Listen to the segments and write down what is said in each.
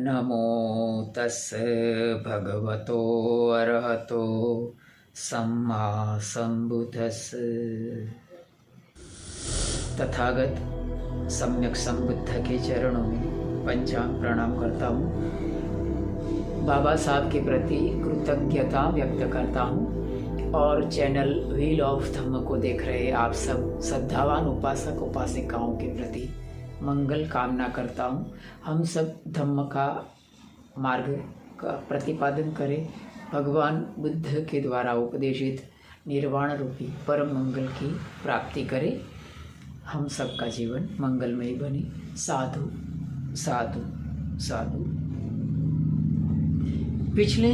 नमो तस्स भगवतो अरहतो सम्मा संबुद्धस्स। तथागत सम्यक संबुद्ध के चरणों में पंचांग प्रणाम करता हूँ। बाबा साहब के प्रति कृतज्ञता व्यक्त करता हूँ और चैनल व्हील ऑफ धम्म को देख रहे आप सब श्रद्धावान उपासक उपासिकाओं के प्रति मंगल कामना करता हूँ। हम सब धम्म का मार्ग का प्रतिपादन करें, भगवान बुद्ध के द्वारा उपदेशित निर्वाण रूपी परम मंगल की प्राप्ति करें, हम सबका जीवन मंगलमय बने। साधु साधु साधु। पिछले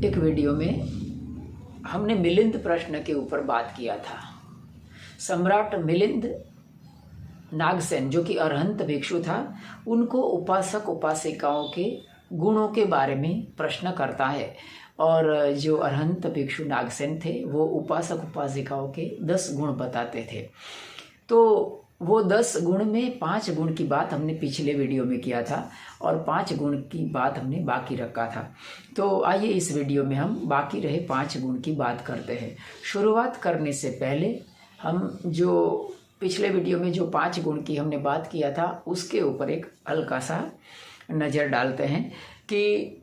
एक वीडियो में हमने मिलिंद प्रश्न के ऊपर बात किया था। सम्राट मिलिंद नागसेन जो कि अरहंत भिक्षु था, उनको उपासक उपासिकाओं के गुणों के बारे में प्रश्न करता है और जो अरहंत भिक्षु नागसेन थे वो उपासक उपासिकाओं के 10 गुण बताते थे। तो वो 10 गुण में 5 गुण की बात हमने पिछले वीडियो में किया था और 5 गुण की बात हमने बाकी रखा था। तो आइए इस वीडियो में हम बाकी रहे 5 गुण की बात करते हैं। शुरुआत करने से पहले हम जो पिछले वीडियो में जो 5 गुण की हमने बात किया था उसके ऊपर एक हल्का सा नज़र डालते हैं कि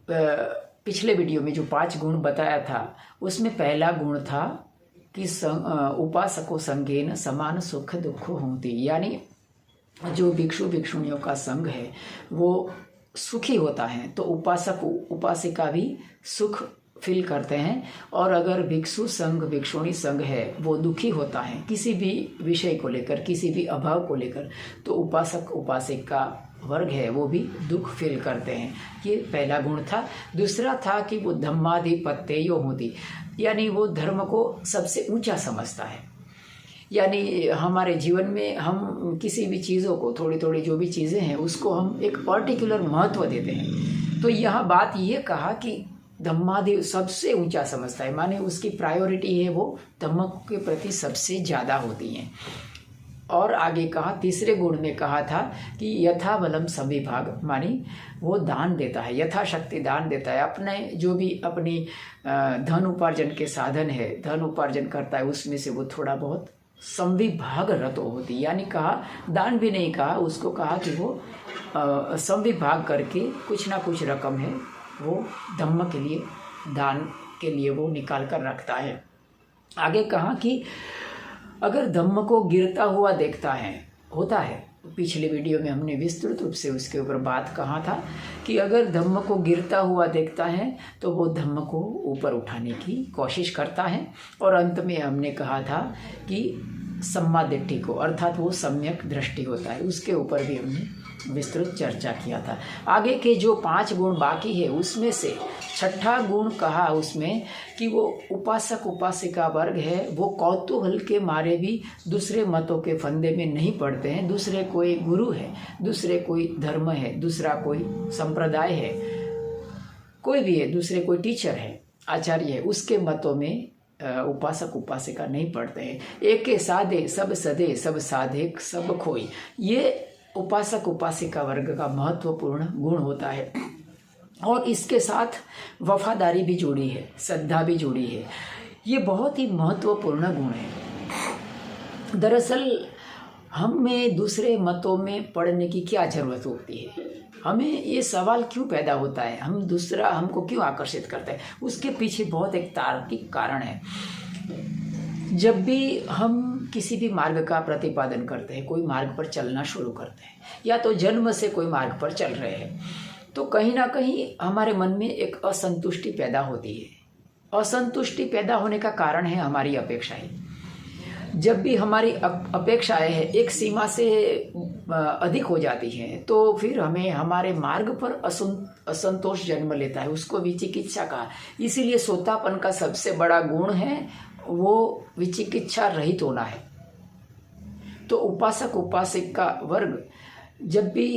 पिछले वीडियो में जो 5 गुण बताया था उसमें पहला गुण था कि उपासको संगेन समान सुख दुख होती, यानी जो भिक्षु भिक्षुणियों का संग है वो सुखी होता है तो उपासक उपासिका भी सुख फील करते हैं, और अगर भिक्षु संघ भिक्षुणी संघ है वो दुखी होता है किसी भी विषय को लेकर, किसी भी अभाव को लेकर, तो उपासक उपासिका वर्ग है वो भी दुख फील करते हैं। ये पहला गुण था। दूसरा था कि वो धम्माधिपत्ययो होती, यानी वो धर्म को सबसे ऊंचा समझता है। यानी हमारे जीवन में हम किसी भी चीज़ों को, थोड़ी थोड़ी जो भी चीज़ें हैं उसको हम एक पर्टिकुलर महत्व देते हैं। तो यहाँ बात ये कहा कि धम्मादि सबसे ऊंचा समझता है, माने उसकी प्रायोरिटी है वो धम्म के प्रति सबसे ज़्यादा होती हैं। और आगे कहा, तीसरे गुण में कहा था कि यथा बलम सविभाग, मानी वो दान देता है, यथाशक्ति दान देता है। अपने जो भी अपनी धन उपार्जन के साधन है, धन उपार्जन करता है, उसमें से वो थोड़ा बहुत संविभाग रतो होती, यानी कहा दान भी नहीं कहा, उसको कहा कि वो संविभाग करके कुछ ना कुछ रकम है वो धम्म के लिए, दान के लिए वो निकाल कर रखता है। आगे कहा कि अगर धम्म को गिरता हुआ देखता है, होता है, पिछले वीडियो में हमने विस्तृत रूप से उसके ऊपर बात कहा था कि अगर धम्म को गिरता हुआ देखता है तो वो धम्म को ऊपर उठाने की कोशिश करता है। और अंत में हमने कहा था कि सम्मा दिट्ठी को, अर्थात वो सम्यक दृष्टि होता है, उसके ऊपर भी हमने विस्तृत चर्चा किया था। आगे के जो 5 गुण बाकी है उसमें से छठा गुण कहा उसमें कि वो उपासक उपासिका वर्ग है वो कौतूहल के मारे भी दूसरे मतों के फंदे में नहीं पड़ते हैं। दूसरे कोई गुरु है, दूसरे कोई धर्म है, दूसरा कोई संप्रदाय है, कोई भी है, दूसरे कोई टीचर है, आचार्य है, उसके मतों में उपासक उपासिका नहीं पड़ते हैं। एक के साधे सब सदे, सब साधे सब खोई, ये उपासक उपासिका वर्ग का महत्वपूर्ण गुण होता है। और इसके साथ वफादारी भी जुड़ी है, श्रद्धा भी जुड़ी है। ये बहुत ही महत्वपूर्ण गुण है। दरअसल हमें दूसरे मतों में पढ़ने की क्या ज़रूरत होती है? हमें ये सवाल क्यों पैदा होता है, हम दूसरा हमको क्यों आकर्षित करता है? उसके पीछे बहुत एक तार्किक कारण है। जब भी हम किसी भी मार्ग का प्रतिपादन करते हैं, कोई मार्ग पर चलना शुरू करते हैं, या तो जन्म से कोई मार्ग पर चल रहे हैं, तो कहीं ना कहीं हमारे मन में एक असंतुष्टि पैदा होती है। असंतुष्टि पैदा होने का कारण है हमारी अपेक्षाएं। जब भी हमारी अपेक्षाएं है एक सीमा से अधिक हो जाती हैं तो फिर हमें हमारे मार्ग पर असंतोष जन्म लेता है, उसको विचिकित्सा कहा। इसीलिए सोतापन का सबसे बड़ा गुण है वो विचिकित्सा रहित होना है। तो उपासक उपासिका वर्ग जब भी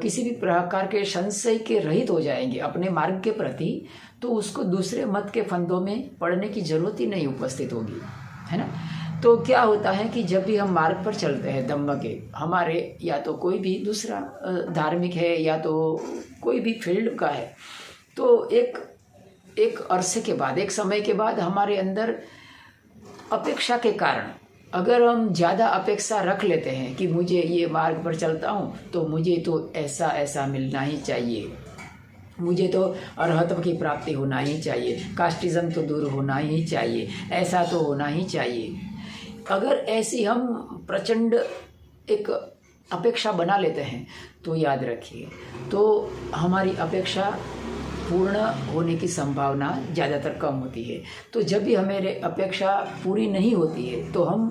किसी भी प्रकार के संशय के रहित हो जाएंगे अपने मार्ग के प्रति, तो उसको दूसरे मत के फंदों में पड़ने की जरूरत ही नहीं उपस्थित होगी, है ना। तो क्या होता है कि जब भी हम मार्ग पर चलते हैं धम्म के, हमारे या तो कोई भी दूसरा धार्मिक है या तो कोई भी फील्ड का है, तो एक अरसे के बाद, एक समय के बाद हमारे अंदर अपेक्षा के कारण, अगर हम ज़्यादा अपेक्षा रख लेते हैं कि मुझे ये मार्ग पर चलता हूँ तो मुझे तो ऐसा ऐसा मिलना ही चाहिए, मुझे तो अरहत्व की प्राप्ति होना ही चाहिए, कास्टिज्म तो दूर होना ही चाहिए, ऐसा तो होना ही चाहिए। अगर ऐसी हम प्रचंड एक अपेक्षा बना लेते हैं तो याद रखिए, तो हमारी अपेक्षा पूर्ण होने की संभावना ज़्यादातर कम होती है। तो जब भी हमारी अपेक्षा पूरी नहीं होती है तो हम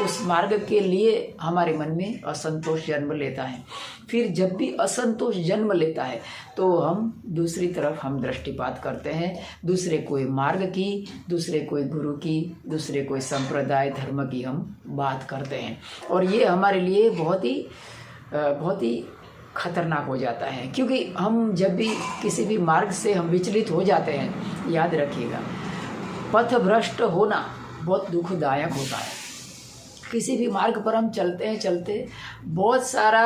उस मार्ग के लिए हमारे मन में असंतोष जन्म लेता है। फिर जब भी असंतोष जन्म लेता है तो हम दूसरी तरफ हम दृष्टिपात करते हैं, दूसरे कोई मार्ग की, दूसरे कोई गुरु की, दूसरे कोई संप्रदाय धर्म की हम बात करते हैं। और ये हमारे लिए बहुत ही खतरनाक हो जाता है, क्योंकि हम जब भी किसी भी मार्ग से हम विचलित हो जाते हैं, याद रखिएगा, पथ भ्रष्ट होना बहुत दुखदायक होता है। किसी भी मार्ग पर हम चलते बहुत सारा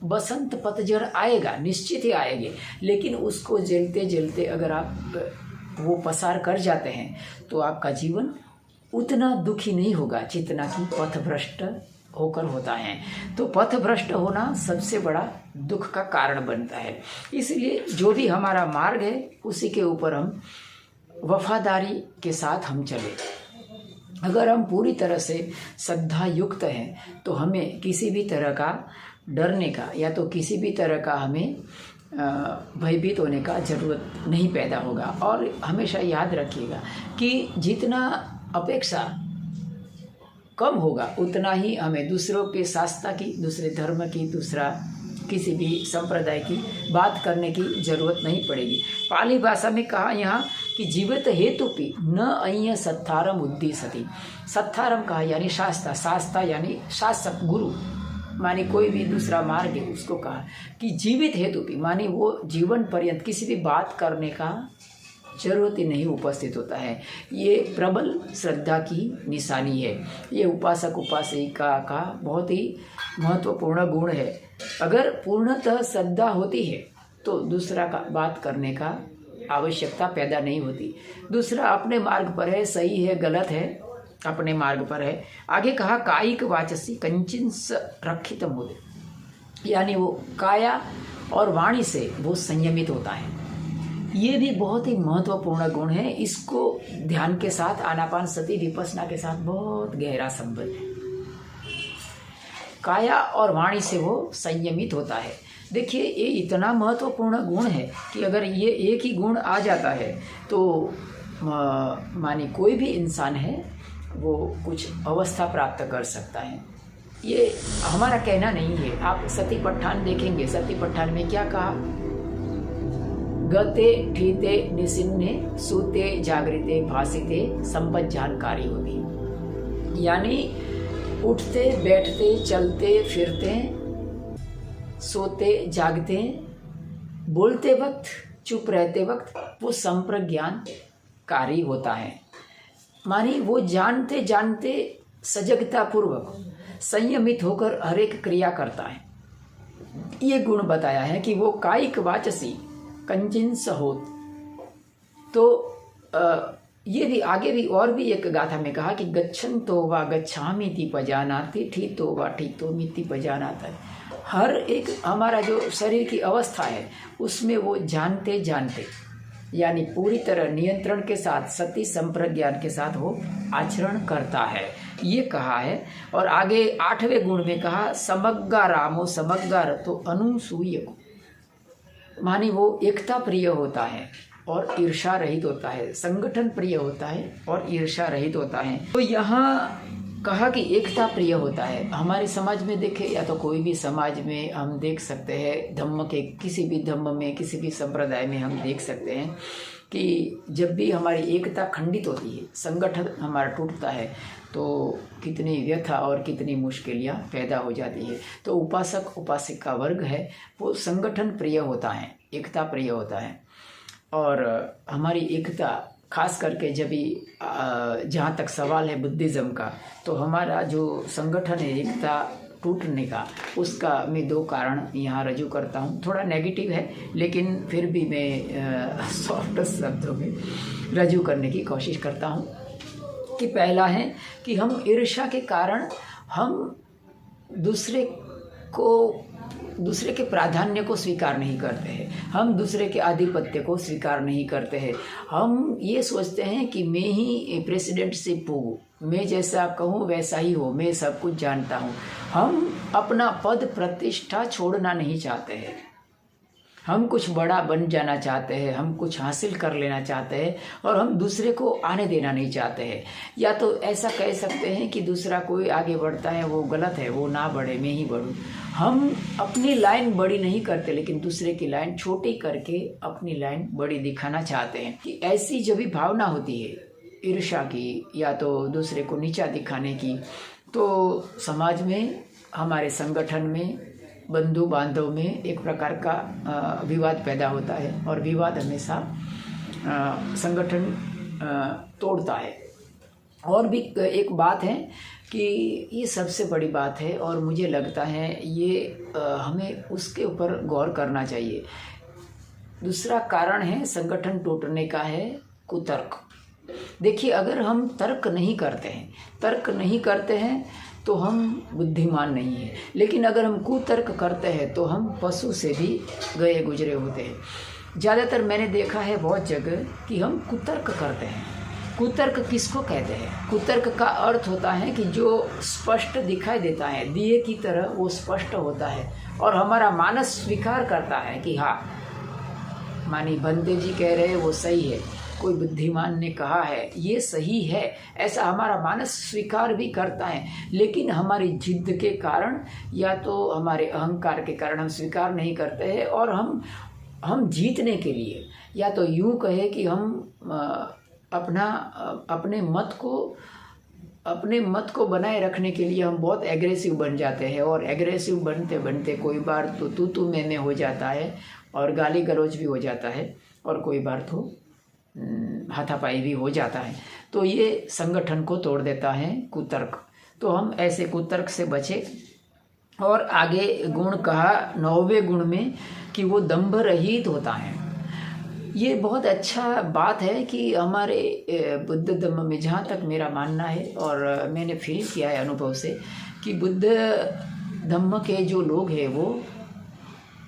बसंत पतझड़ आएगा, निश्चित ही आएंगे, लेकिन उसको झेलते अगर आप वो पसार कर जाते हैं तो आपका जीवन उतना दुखी नहीं होगा जितना कि पथभ्रष्ट होकर होता है। तो पथभ्रष्ट होना सबसे बड़ा दुख का कारण बनता है। इसलिए जो भी हमारा मार्ग है उसी के ऊपर हम वफादारी के साथ हम चले। अगर हम पूरी तरह से श्रद्धा युक्त हैं तो हमें किसी भी तरह का डरने का या तो किसी भी तरह का हमें भयभीत होने का ज़रूरत नहीं पैदा होगा। और हमेशा याद रखिएगा कि जितना अपेक्षा कम होगा उतना ही हमें दूसरों के शास्त्र की, दूसरे धर्म की, दूसरा किसी भी संप्रदाय की बात करने की जरूरत नहीं पड़ेगी। पाली भाषा में कहा यहाँ कि जीवित हेतुपि न अय्य सत्थारम उद्देश्यति। सत्थारम कहा यानी शास्त्र यानी शासक गुरु, माने कोई भी दूसरा मार्ग है, उसको कहा कि जीवित हेतुपि माने वो जीवन पर्यंत किसी भी बात करने का जरूरत ही नहीं उपस्थित होता है। ये प्रबल श्रद्धा की निशानी है। ये उपासक उपासिका का बहुत ही महत्वपूर्ण गुण है। अगर पूर्णतः श्रद्धा होती है तो दूसरा का बात करने का आवश्यकता पैदा नहीं होती। दूसरा अपने मार्ग पर है, सही है गलत है, अपने मार्ग पर है। आगे कहा कायिक वाचसी कंचिंस रक्षित मुद, यानी वो काया और वाणी से वो संयमित होता है। ये भी बहुत ही महत्वपूर्ण गुण है। इसको ध्यान के साथ, आनापान सती विपස්සना के साथ बहुत गहरा संबंध है। काया और वाणी से वो संयमित होता है। देखिए ये इतना महत्वपूर्ण गुण है कि अगर ये एक ही गुण आ जाता है तो माने कोई भी इंसान है वो कुछ अवस्था प्राप्त कर सकता है। ये हमारा कहना नहीं है। आप सती पट्ठान देखेंगे, सती पट्ठान में क्या कहा, गते ठीते निसिन्ने सूते जागृते भासिते संपत जानकारी होती। यानी उठते बैठते चलते फिरते सोते जागते बोलते वक्त चुप रहते वक्त वो संप्रज्ञानकारी होता है। मानी वो जानते जानते सजगता पूर्वक संयमित होकर हर एक क्रिया करता है। ये गुण बताया है कि वो कायिक वाचसी कंचिंस होत। तो ये भी आगे भी और भी एक गाथा में कहा कि गच्छन तो वा गच्छामीति पजानाति ठीतो वा ठीतोमीति पजानाति। हर एक हमारा जो शरीर की अवस्था है उसमें वो जानते जानते यानी पूरी तरह नियंत्रण के साथ सती संप्रज्ञान के साथ वो आचरण करता है, ये कहा है। और आगे 8वें गुण में कहा समग्गा रामो समग्गा रतो अनुसूय को, मानी वो एकता प्रिय होता है और ईर्षा रहित होता है, संगठन प्रिय होता है और ईर्षा रहित होता है। तो यहाँ कहा कि एकता प्रिय होता है। हमारे समाज में देखे या तो कोई भी समाज में हम देख सकते हैं, धम्म के किसी भी धम्म में किसी भी संप्रदाय में हम देख सकते हैं कि जब भी हमारी एकता खंडित होती है, संगठन हमारा टूटता है तो कितनी व्यथा और कितनी मुश्किलियाँ पैदा हो जाती है। तो उपासक उपासिका वर्ग है वो संगठन प्रिय होता है, एकता प्रिय होता है। और हमारी एकता खास करके जब भी जहाँ तक सवाल है बुद्धिज़्म का, तो हमारा जो संगठन है एकता टूटने का, उसका मैं 2 कारण यहाँ रजू करता हूँ। थोड़ा नेगेटिव है, लेकिन फिर भी मैं सॉफ्ट शब्दों में रजू करने की कोशिश करता हूँ। कि पहला है कि हम ईर्ष्या के कारण हम दूसरे के प्राधान्य को स्वीकार नहीं करते हैं, हम दूसरे के आधिपत्य को स्वीकार नहीं करते हैं। हम ये सोचते हैं कि मैं ही प्रेसिडेंटशिप हूँ, मैं जैसा कहूँ वैसा ही हो, मैं सब कुछ जानता हूँ। हम अपना पद प्रतिष्ठा छोड़ना नहीं चाहते हैं, हम कुछ बड़ा बन जाना चाहते हैं, हम कुछ हासिल कर लेना चाहते हैं, और हम दूसरे को आने देना नहीं चाहते हैं। या तो ऐसा कह सकते हैं कि दूसरा कोई आगे बढ़ता है वो गलत है, वो ना बढ़े, मैं ही बढ़ूँ। हम अपनी लाइन बड़ी नहीं करते, लेकिन दूसरे की लाइन छोटी करके अपनी लाइन बड़ी दिखाना चाहते हैं। कि ऐसी जो भी भावना होती है ईर्ष्या की या तो दूसरे को नीचा दिखाने की, तो समाज में, हमारे संगठन में, बंधु बांधव में एक प्रकार का विवाद पैदा होता है, और विवाद हमेशा संगठन तोड़ता है। और भी एक बात है कि ये सबसे बड़ी बात है, और मुझे लगता है ये हमें उसके ऊपर गौर करना चाहिए। दूसरा कारण है संगठन टूटने का है कुतर्क। देखिए, अगर हम तर्क नहीं करते हैं तो हम बुद्धिमान नहीं हैं, लेकिन अगर हम कुतर्क करते हैं तो हम पशु से भी गए गुजरे होते हैं। ज़्यादातर मैंने देखा है बहुत जगह कि हम कुतर्क करते हैं। कुतर्क किसको कहते हैं? कुतर्क का अर्थ होता है कि जो स्पष्ट दिखाई देता है, दिए की तरह वो स्पष्ट होता है, और हमारा मानस स्वीकार करता है कि हाँ, मानी बंदे जी कह रहे हैं वो सही है, कोई बुद्धिमान ने कहा है ये सही है, ऐसा हमारा मानस स्वीकार भी करता है। लेकिन हमारी जिद के कारण या तो हमारे अहंकार के कारण हम स्वीकार नहीं करते हैं, और हम जीतने के लिए, या तो यूँ कहे कि हम अपने मत को बनाए रखने के लिए हम बहुत एग्रेसिव बन जाते हैं, और एग्रेसिव बनते बनते कोई बार तो तू मैं हो जाता है, और गाली गलौज भी हो जाता है, और कोई बार तो हाथापाई भी हो जाता है। तो ये संगठन को तोड़ देता है कुतर्क। तो हम ऐसे कुतर्क से बचे। और आगे गुण कहा 9वें गुण में कि वो दंभ रहित होता है। ये बहुत अच्छा बात है कि हमारे बुद्ध धम्म में, जहाँ तक मेरा मानना है और मैंने फील किया है अनुभव से, कि बुद्ध धम्म के जो लोग हैं वो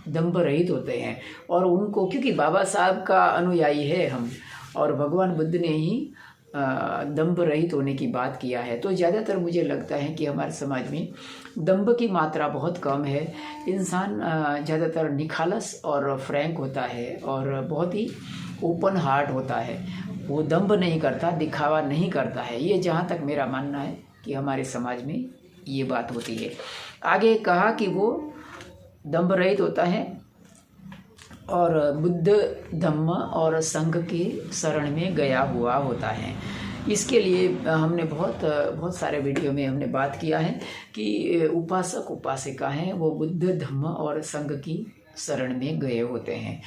दंभ रहित होते हैं। और उनको, क्योंकि बाबा साहब का अनुयायी है हम, और भगवान बुद्ध ने ही दंभ रहित होने की बात किया है, तो ज़्यादातर मुझे लगता है कि हमारे समाज में दंभ की मात्रा बहुत कम है। इंसान ज़्यादातर निखालस और फ्रैंक होता है, और बहुत ही ओपन हार्ट होता है। वो दंभ नहीं करता, दिखावा नहीं करता है। ये जहाँ तक मेरा मानना है कि हमारे समाज में ये बात होती है। आगे कहा कि वो दंभ रहित होता है और बुद्ध धम्म और संघ की शरण में गया हुआ होता है। इसके लिए हमने बहुत सारे वीडियो में हमने बात किया है कि उपासक उपासिका हैं वो बुद्ध धम्म और संघ की शरण में गए होते हैं।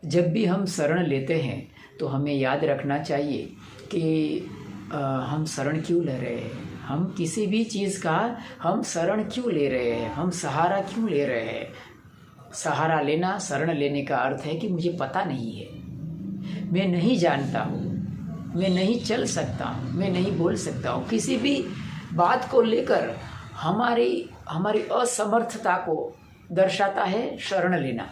जब भी हम शरण लेते हैं तो हमें याद रखना चाहिए कि हम शरण क्यों ले रहे हैं, हम किसी भी चीज़ का हम शरण क्यों ले रहे हैं, हम सहारा क्यों ले रहे हैं। सहारा लेना, शरण लेने का अर्थ है कि मुझे पता नहीं है, मैं नहीं जानता हूँ, मैं नहीं चल सकता हूँ, मैं नहीं बोल सकता हूँ। किसी भी बात को लेकर हमारी असमर्थता को दर्शाता है शरण लेना।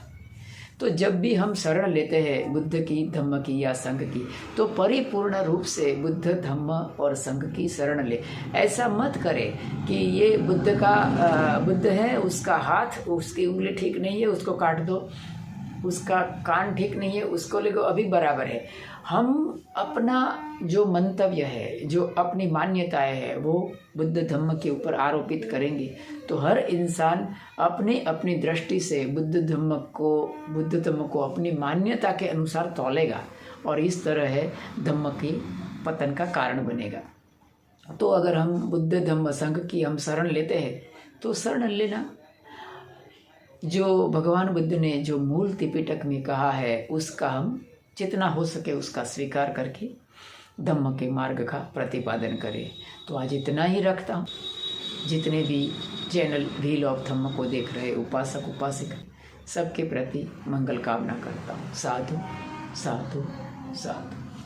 तो जब भी हम शरण लेते हैं बुद्ध की, धम्म की या संघ की, तो परिपूर्ण रूप से बुद्ध धम्म और संघ की शरण ले। ऐसा मत करें कि ये बुद्ध है, उसका हाथ, उसकी उंगली ठीक नहीं है, उसको काट दो, उसका कान ठीक नहीं है, उसको ले लो, अभी बराबर है। हम अपना जो मंतव्य है, जो अपनी मान्यताएं है, वो बुद्ध धम्म के ऊपर आरोपित करेंगे तो हर इंसान अपनी दृष्टि से बुद्ध धम्म को अपनी मान्यता के अनुसार तौलेगा, और इस तरह है धम्म के पतन का कारण बनेगा। तो अगर हम बुद्ध धम्म संघ की हम शरण लेते हैं तो शरण लेना, जो भगवान बुद्ध ने जो मूल त्रिपिटक में कहा है उसका हम जितना हो सके उसका स्वीकार करके धम्म के मार्ग का प्रतिपादन करे। तो आज इतना ही रखता हूँ। जितने भी चैनल व्हील ऑफ धम्म को देख रहे उपासक उपासिका सबके प्रति मंगल कामना करता हूँ। साधु साधु साधु।